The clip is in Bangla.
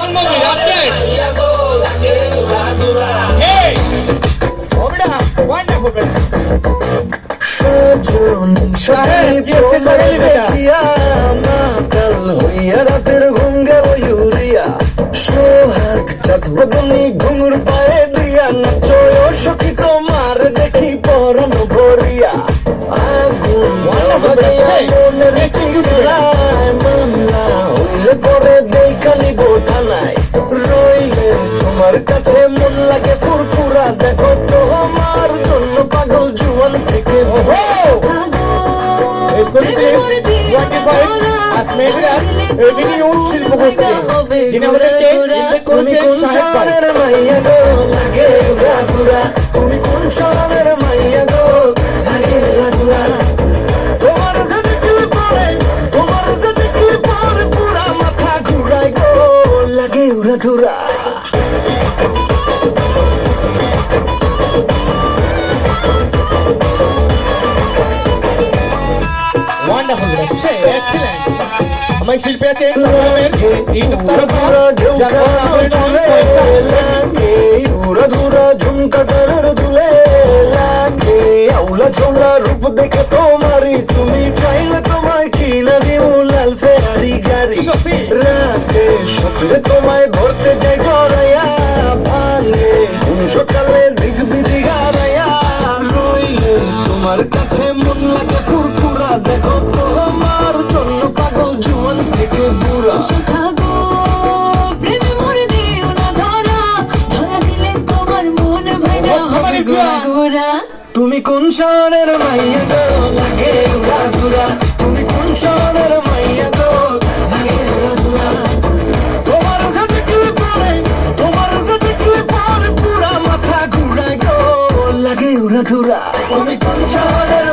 জন্মদিন আপডেট। এই ওটা ওয়ান্ডারফুল বেটা। সজনী সাহেব দেখিয়া মাতাল হইয়া রাতের ঘুম গেল ইউরিয়া সোহাগ চাঁদ বদনি ঘুঙুর পায়ে দিয়া নাচো সখী তোমার দেখি পরম ভরিয়া আগুন মনের চিরায় মামলা হইলে পরে দেখা নিব থানায় রইলে তোমার কাছে মন লাগে ফুরফুরা দেখো তোমার জন্য পাগল জুয়ান থেকে তুমি কোন শহরের মাইয়া গো লাগে উড়াধুরা তোমার সাথে কি পরে তোমার সাথে কি পরে পুরা মাথা ঘুরায় গো লাগে উড়াধুরা ওয়ান্ডারফুল বেটা। এক্সিলেন্ট। আমার শিল্পী আছে ধুরা ঝুমকা তারের দুলে লাগে আউলা ঝোলা রূপ দেখে তোমারি তুমি চাইলে তোমায় কিনা দিও লাল ফেরারি গাড়ি রাতে স্বপ্নে তোমায় ধরতে যাই জড়াইয়া ভাঙে সকালে দিক বিধি গাড়াইয়া রইলে তোমার কাছে মন লাগে ফুরফুরা দেখো তোমার জন্য পাগল জুয়ান থেকে বুড়া তুমি কোন শহরের মাইয়া গো লাগে উড়াধুরা তুমি কোন শহরের মাইয়া গো লাগে উড়াধুরা তোমার সাথে কি পরে তোমার সাথে কি পরে পুরা মাথা ঘুরায় গো লাগে উড়াধুরা তুমি কোন শহরের